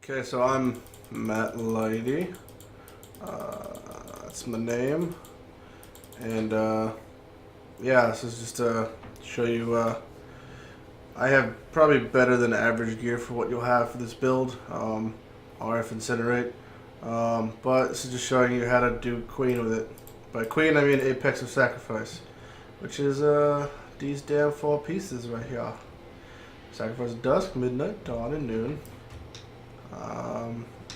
Okay, so I'm Matt Lighty. That's my name. And yeah, this is just to show you I have probably better than average gear for what you'll have for this build. RF Incinerate. But this is just showing you how to do Queen with it. By Queen I mean Apex of Sacrifice, which is these damn 4 pieces right here. Sacrifice Dusk, Midnight, Dawn, and Noon.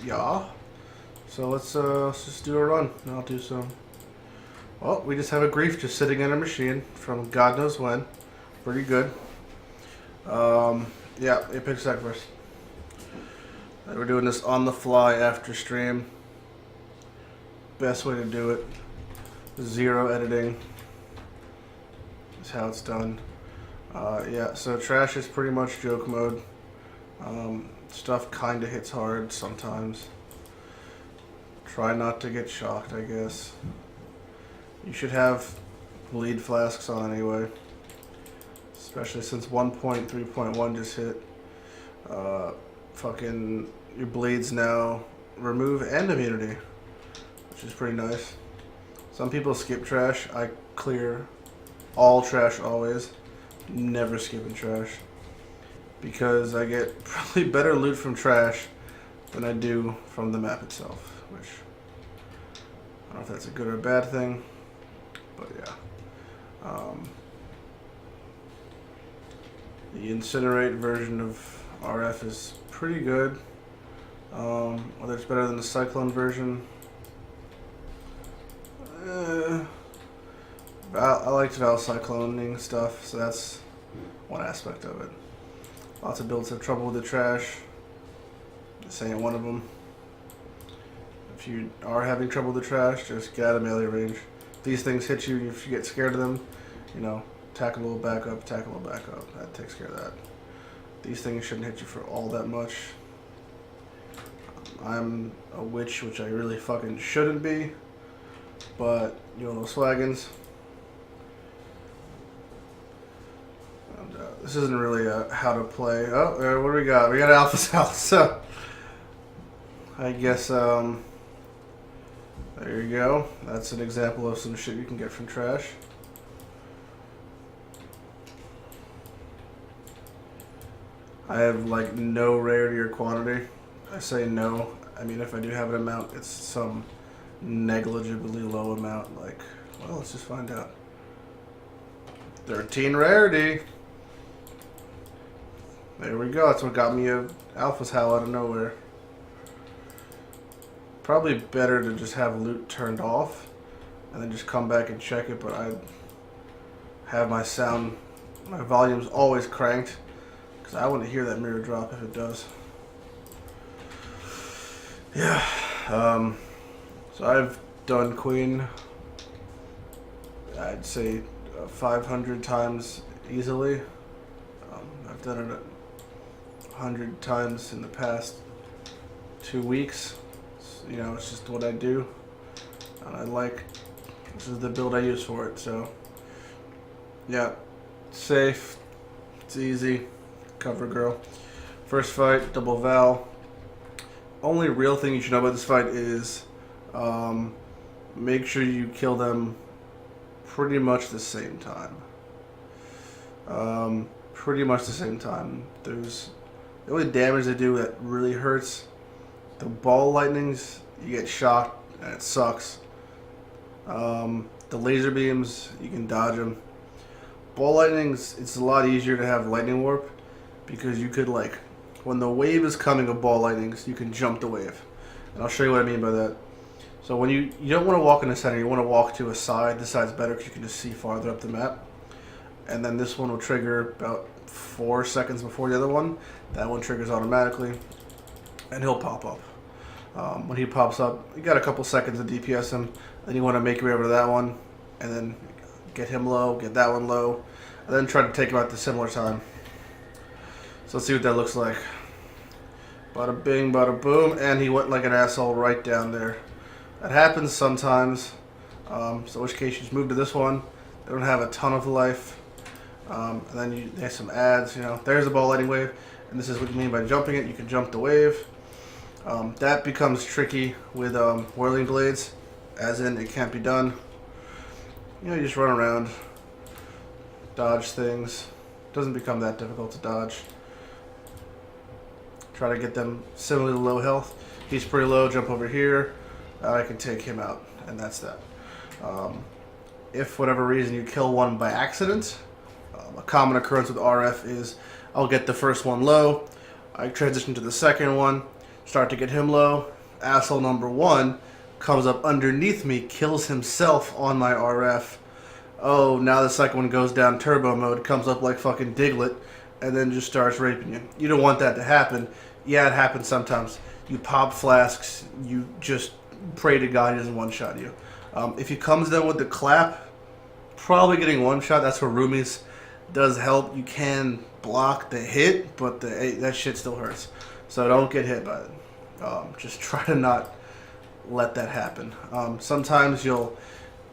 Yeah. So let's just do a run. And I'll do some. Well, we just have a grief just sitting in a machine from God knows when. Pretty good. Yeah, Apex Sacrifice. We're doing this on the fly after stream. Best way to do it. 0 editing. Is how it's done. Yeah, so trash is pretty much joke mode. Stuff kinda hits hard sometimes. Try not to get shocked, I guess. You should have bleed flasks on anyway. Especially since 1.3.1 just hit. Fucking your bleeds now remove and immunity, which is pretty nice. Some people skip trash. I clear all trash always. Never skipping trash. Because I get probably better loot from trash than I do from the map itself, which I don't know if that's a good or a bad thing, but yeah. The Incinerate version of RF is pretty good. Whether it's better than the Cyclone version, I liked Val Cycloning stuff, so that's one aspect of it. Lots of builds have trouble with the trash. This ain't one of them. If you are having trouble with the trash, just get out of melee range. If these things hit you, if you get scared of them, you know, tack a little back up, tack a little back up. That takes care of that. These things shouldn't hit you for all that much. I'm a witch, which I really fucking shouldn't be, but you know those swaggins. This isn't really how to play. Oh, what do we got? We got Alpha's House. So, I guess, there you go. That's an example of some shit you can get from trash. I have, like, no rarity or quantity. I say no. I mean, if I do have an amount, it's some negligibly low amount. Like, well, let's just find out. 13 rarity. There we go. That's what got me a Alpha's Howl out of nowhere. Probably better to just have loot turned off and then just come back and check it, but I have my volume's always cranked because I want to hear that mirror drop if it does. Yeah. So I've done Queen, I'd say 500 times easily. I've done it 100 times in the past 2 weeks. You know, it's just what I do, and this is the build I use for it. So yeah, safe, it's easy, cover girl. First fight, double Val. Only real thing you should know about this fight is make sure you kill them pretty much the same time. Pretty much the same time. The only damage they do that really hurts, the ball lightnings, you get shocked and it sucks. The laser beams, you can dodge them. Ball lightnings, it's a lot easier to have lightning warp because you could, like, when the wave is coming of ball lightnings, you can jump the wave. And I'll show you what I mean by that. So when you don't want to walk in the center, you want to walk to a side. This side's better because you can just see farther up the map. And then this one will trigger about 4 seconds before the other one. That one triggers automatically, and he'll pop up. When he pops up, you got a couple seconds to DPS him. Then you want to make your way over to that one, and then get him low, get that one low, and then try to take him out at a similar time. So let's see what that looks like. Bada bing, bada boom, and he went like an asshole right down there. That happens sometimes. So in which case you just move to this one. They don't have a ton of life. And then there's some ads, you know. There's a ball lighting wave, and this is what you mean by jumping it. You can jump the wave. That becomes tricky with whirling blades, as in it can't be done. You know, you just run around, dodge things. Doesn't become that difficult to dodge. Try to get them similarly low health. He's pretty low, jump over here. I can take him out, and that's that. If for whatever reason you kill one by accident, a common occurrence with RF is I'll get the first one low, I transition to the second one, start to get him low, asshole number one comes up underneath me, kills himself on my RF. Oh, now the second one goes down turbo mode, comes up like fucking Diglett, and then just starts raping you. You don't want that to happen. Yeah, it happens sometimes. You pop flasks, you just pray to God he doesn't one-shot you. If he comes down with the clap, probably getting one-shot. That's where Roomies does help. You can block the hit, but that shit still hurts. So don't get hit by it. Just try to not let that happen. Sometimes you'll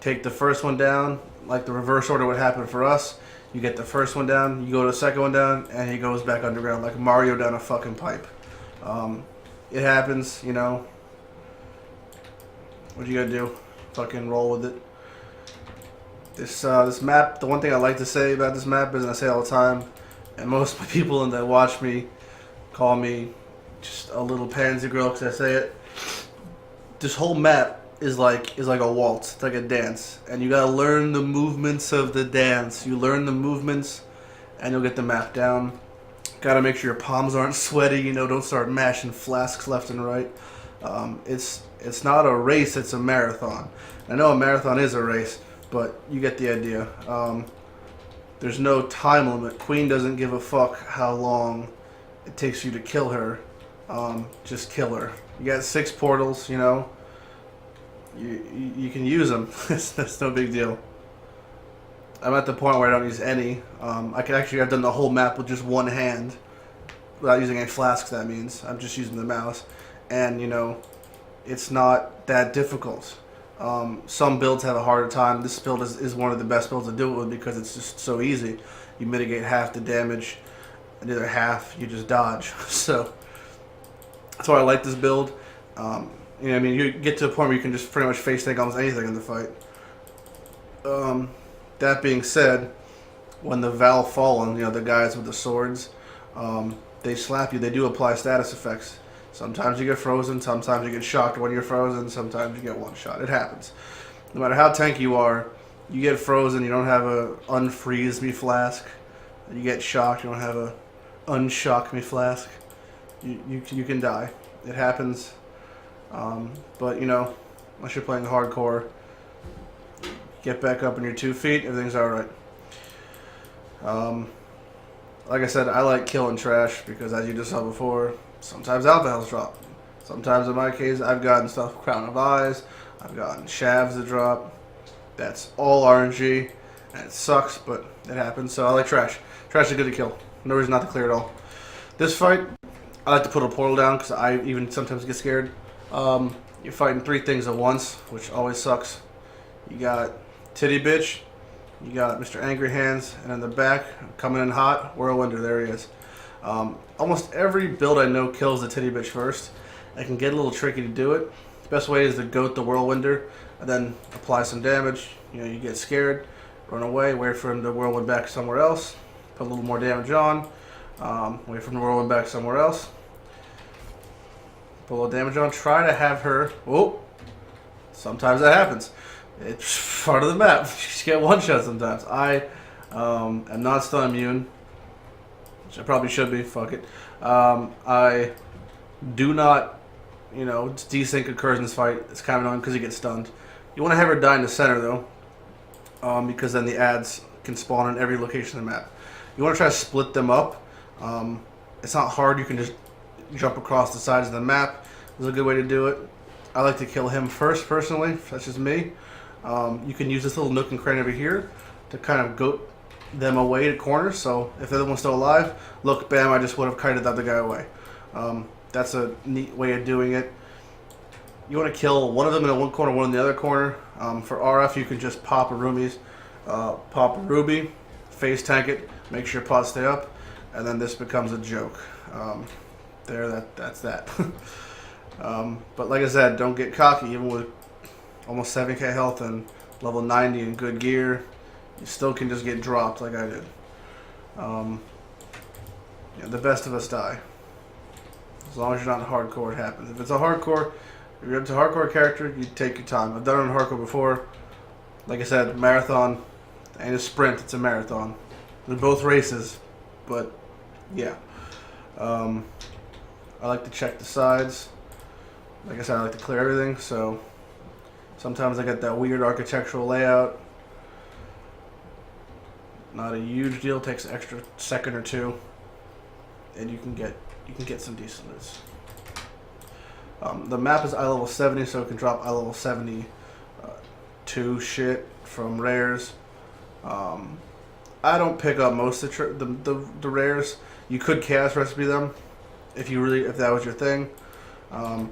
take the first one down, like the reverse order would happen for us. You get the first one down, you go to the second one down, and he goes back underground like Mario down a fucking pipe. It happens, you know. What you gotta do? Fucking roll with it. This map, the one thing I like to say about this map is, and I say all the time, and most of the people that watch me call me just a little pansy girl because I say it. This whole map is like a waltz. It's like a dance, and you gotta learn the movements of the dance. You learn the movements, and you'll get the map down. Gotta make sure your palms aren't sweaty. You know, don't start mashing flasks left and right. It's not a race. It's a marathon. I know a marathon is a race, but you get the idea. There's no time limit. Queen doesn't give a fuck how long it takes you to kill her. Just kill her. You got 6 portals, you know. You can use them. That's no big deal. I'm at the point where I don't use any. I've done the whole map with just one hand. Without using any flasks, that means. I'm just using the mouse. And, you know, it's not that difficult. Some builds have a harder time. This build is one of the best builds to do it with because it's just so easy. You mitigate half the damage, and the other half you just dodge. So that's why I like this build. You know, I mean, you get to a point where you can just pretty much face tank almost anything in the fight. That being said, when the Val Fallen, you know, the guys with the swords, they slap you. They do apply status effects. Sometimes you get frozen, sometimes you get shocked when you're frozen, sometimes you get one shot. It happens. No matter how tanky you are, you get frozen, you don't have a unfreeze me flask. You get shocked, you don't have a unshock me flask. You can die. It happens. But, you know, unless you're playing hardcore, get back up on your 2 feet, everything's alright. Like I said, I like killing trash because, as you just saw before, sometimes alpha health drop. Sometimes, in my case, I've gotten stuff Crown of Eyes, I've gotten shavs that drop. That's all RNG, and it sucks, but it happens. So I like trash. Trash is good to kill. No reason not to clear it all. This fight, I like to put a portal down because I even sometimes get scared. You're fighting 3 things at once, which always sucks. You got Titty Bitch, you got Mr. Angry Hands, and in the back, coming in hot, Whirlwinder, there he is. Almost every build I know kills the Titty Bitch first. It can get a little tricky to do it. The best way is to goat the Whirlwinder, and then apply some damage. You know, you get scared, run away, wait for him to whirlwind back somewhere else, put a little more damage on, wait for him to whirlwind back somewhere else, put a little damage on, try to have her, oh, sometimes that happens. It's part of the map. You just get one shot sometimes. I am not stun immune, which I probably should be, fuck it. I do not, you know, desync occurs in this fight. It's kind of annoying because you get stunned. You want to have her die in the center though, because then the ads can spawn in every location in the map. You want to try to split them up. It's not hard. You can just jump across the sides of the map. This is a good way to do it. I like to kill him first, personally. That's just me. You can use this little nook and cranny over here to kind of goat them away to corners. So if the other one's still alive, look, bam, I just would have kited the other guy away. That's a neat way of doing it. You want to kill one of them in one corner, one in the other corner. For RF, you can just pop a Roomies, pop a Ruby, face tank it, make sure pots stay up, and then this becomes a joke. That's that. But like I said, don't get cocky. Even with almost 7k health and level 90 and good gear, you still can just get dropped like I did. Yeah, the best of us die. As long as you're not in hardcore, it happens. If it's a hardcore, if you're into a hardcore character, you take your time. I've done it in hardcore before. Like I said, marathon ain't a sprint, it's a marathon. They're both races, but yeah. I like to check the sides. Like I said, I like to clear everything, so sometimes I get that weird architectural layout. Not a huge deal, takes an extra second or two, and you can get some decent loots. The map is eye level 70, so it can drop eye level 72 shit from rares. I don't pick up most of the rares. You could chaos recipe them if that was your thing. I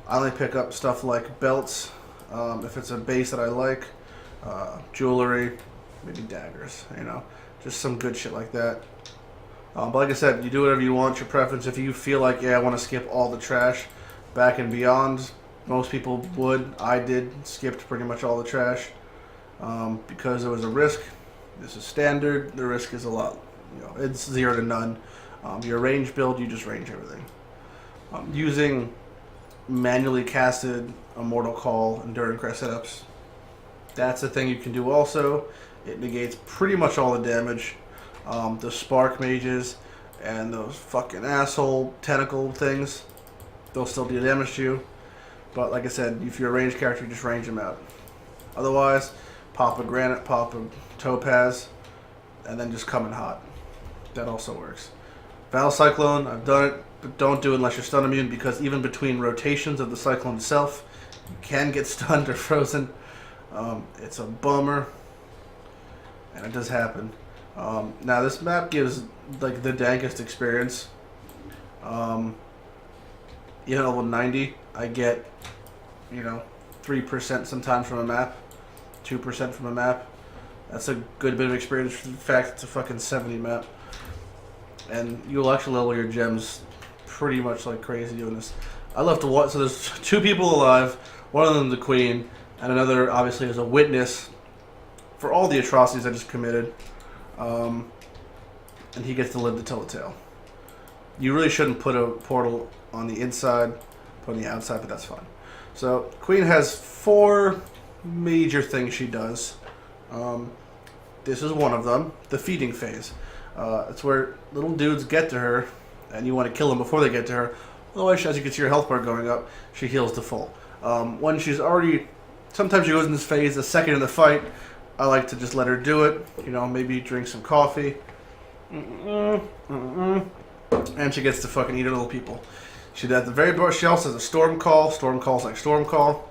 only pick up stuff like belts, if it's a base that I like, jewelry, maybe daggers, just some good shit like that. But like I said, you do whatever you want, your preference. If you feel like, yeah, I want to skip all the trash, back and beyond, most people would. I did, skipped pretty much all the trash because there was a risk. This is standard. The risk is a lot, it's 0 to none. Your range build, you just range everything. Using manually casted Immortal Call Enduring Crest setups, that's a thing you can do also. It negates pretty much all the damage. The spark mages and those fucking asshole tentacle things, they'll still do damage to you. But like I said, if you're a ranged character, you just range them out. Otherwise, pop a granite, pop a topaz, and then just come in hot. That also works. Battle Cyclone, I've done it, but don't do it unless you're stun immune, because even between rotations of the Cyclone itself, you can get stunned or frozen. It's a bummer, and it does happen. Now this map gives like the dankest experience. Even level 90, I get 3% sometimes from a map, 2% from a map. That's a good bit of experience for the fact it's a fucking 70 map. And you'll actually level your gems pretty much like crazy doing this. I love to watch. So there's 2 people alive, one of them the queen, and another obviously is a witness for all the atrocities I just committed. And he gets to live to tell the tale. You really shouldn't put a portal on the inside, put on the outside, but that's fine. So Queen has 4 major things she does. This is one of them, the feeding phase. It's where little dudes get to her, and you want to kill them before they get to her. Otherwise, as you can see her health bar going up, she heals to full. When she's already, sometimes she goes in this phase the second in the fight. I like to just let her do it. Maybe drink some coffee. And she gets to fucking eat her little people. She at the very bottom, she also has a Storm Call. Storm Call's like Storm Call.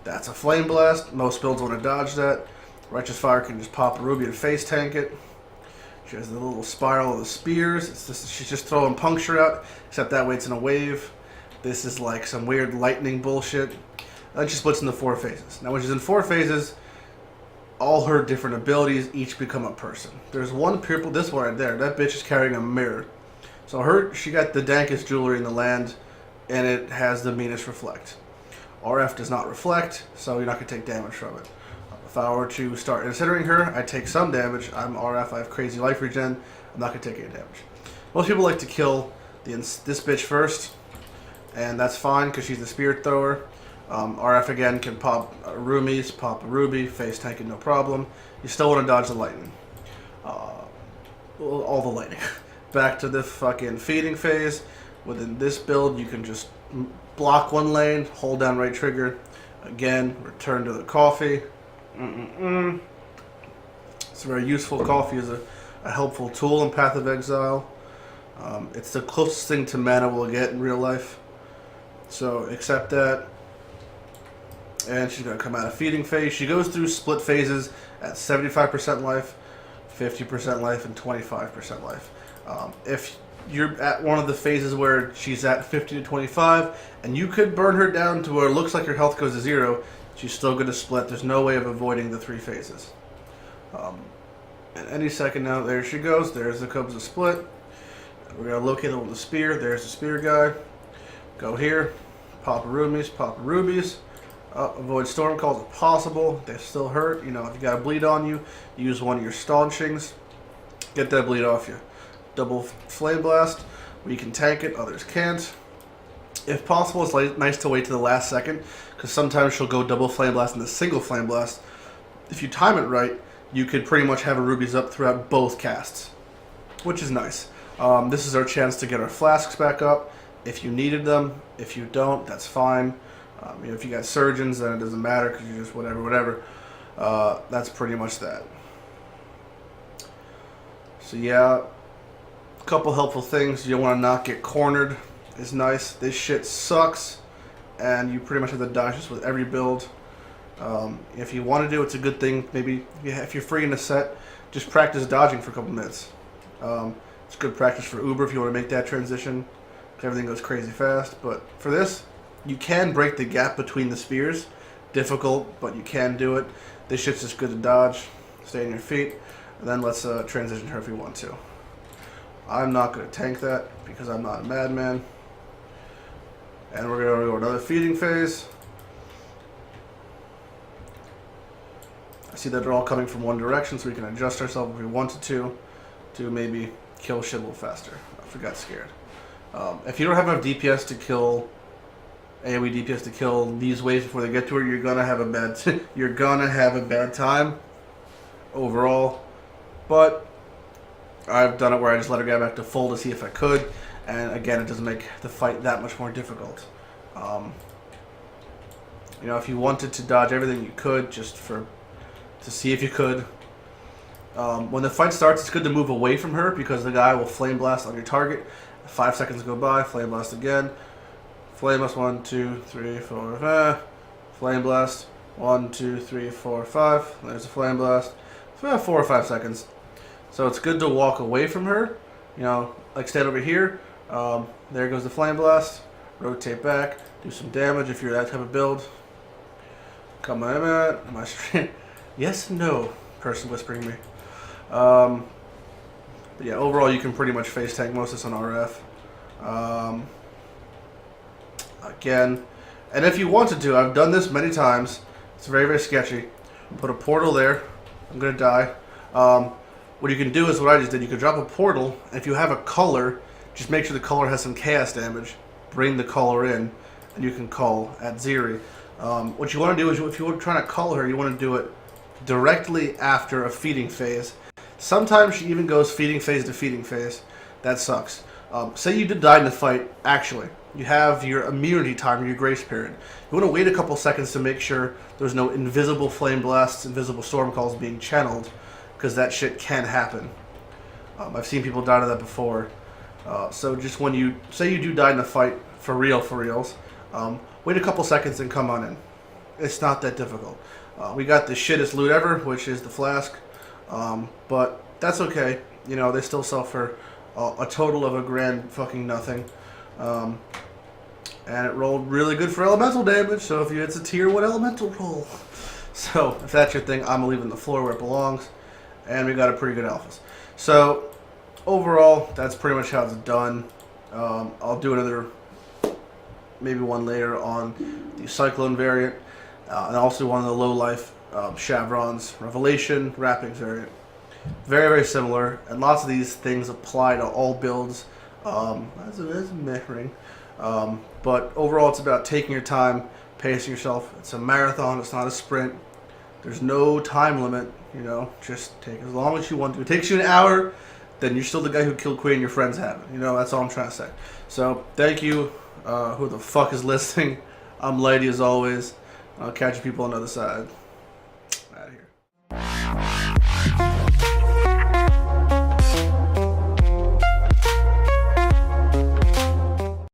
That's a Flame Blast. Most builds want to dodge that. Righteous Fire can just pop a ruby and face tank it. She has the little spiral of the spears. She's just throwing puncture out, except that way it's in a wave. This is like some weird lightning bullshit. And then she splits into 4 phases. Now when she's in 4 phases, all her different abilities each become a person. There's one purple, this one right there. That bitch is carrying a mirror. So she got the dankest jewelry in the land, and it has the meanest reflect. RF does not reflect, so you're not going to take damage from it. If I were to start incinerating her, I'd take some damage. I'm RF, I have crazy life regen. I'm not going to take any damage. Most people like to kill this bitch first, and that's fine because she's the spirit thrower. RF again can pop roomies, pop a ruby, face tank it no problem. You still want to dodge the lightning. All the lightning. Back to the fucking feeding phase. Within this build, you can just block one lane, hold down right trigger. Again, return to the coffee. It's very useful. Coffee is a helpful tool in Path of Exile. It's the closest thing to mana we'll get in real life. So accept that. And she's going to come out of feeding phase. She goes through split phases at 75% life, 50% life, and 25% life. If you're at one of the phases where she's at 50 to 25, and you could burn her down to where it looks like her health goes to 0, she's still going to split. There's no way of avoiding the 3 phases. And any second now, there she goes. There's the Cubs of Split. We're going to locate her with the spear. There's the spear guy. Go here. Pop rubies, pop rubies. Avoid storm calls if possible. They still hurt. You know, if you got a bleed on you, use one of your staunchings. Get that bleed off you. Double flame blast. We can tank it, others can't. If possible, it's nice to wait to the last second, because sometimes she'll go double flame blast and the single flame blast. If you time it right, you could pretty much have her rubies up throughout both casts, which is nice. This is our chance to get our flasks back up if you needed them. If you don't, that's fine. You know, if you got surgeons, then it doesn't matter because you just whatever. That's pretty much that. So yeah, a couple helpful things. You don't want to not get cornered. Is nice. This shit sucks, and you pretty much have to dodge this with every build. If you want to do it, it's a good thing. Maybe if you're free in a set, just practice dodging for a couple minutes. It's good practice for Uber if you want to make that transition. Everything goes crazy fast. But for this, you can break the gap between the spears. Difficult, but you can do it. This shit's just good to dodge. Stay on your feet. And then let's transition her if we want to. I'm not going to tank that because I'm not a madman. And we're going to go another feeding phase. I see that they're all coming from one direction, so we can adjust ourselves if we wanted to maybe kill shit a little faster. If we got scared. If you don't have enough DPS to kill AoE DPS to kill these waves before they get to her, you're gonna have a bad time overall. But I've done it where I just let her get back to full to see if I could, and again, it doesn't make the fight that much more difficult. You know, if you wanted to dodge everything, you could, just to see if you could. When the fight starts, it's good to move away from her because the guy will flame blast on your target. 5 seconds go by, flame blast again. Flame blast 1, 2, 3, 4, 5. Flame blast 1, 2, 3, 4, 5. There's a flame blast. 4 or 5 seconds. So it's good to walk away from her. You know, like stand over here. There goes the flame blast. Rotate back. Do some damage if you're that type of build. Come on, am I straight? Yes and no. Person whispering me. But yeah, overall you can pretty much face tank most of this on RF. Again, and if you wanted to, I've done this many times. It's very, very sketchy. Put a portal there. I'm gonna die. What you can do is what I just did. You can drop a portal, and if you have a color, just make sure the color has some chaos damage. Bring the color in, and you can call Atziri. What you want to do is, if you're trying to call her, you want to do it directly after a feeding phase. Sometimes she even goes feeding phase to feeding phase. That sucks. Say you did die in the fight, actually. You have your immunity time, your grace period. You want to wait a couple seconds to make sure there's no invisible flame blasts, invisible storm calls being channeled, because that shit can happen. I've seen people die to that before. So just when you, say you do die in the fight, for reals, wait a couple seconds and come on in. It's not that difficult. We got the shittest loot ever, which is the flask. But that's okay. You know, they still sell for a total of a grand fucking nothing. And it rolled really good for elemental damage, so if it's a tier 1 elemental roll. So, if that's your thing, I'm leaving the floor where it belongs. And we got a pretty good alphas. So, overall, that's pretty much how it's done. I'll do another, maybe one later on the Cyclone variant. And also one of the low life Chevron's Revelation Wrappings variant. Very, very similar, and lots of these things apply to all builds. That's a meh ring. But overall, it's about taking your time, pacing yourself. It's a marathon, it's not a sprint. There's no time limit, you know, just take as long as you want to. It takes you an hour, then you're still the guy who killed Queen, your friends haven't. You know, that's all I'm trying to say. So, thank you, who the fuck is listening. I'm Lighty as always. I'll catch you people on the other side. Out of here.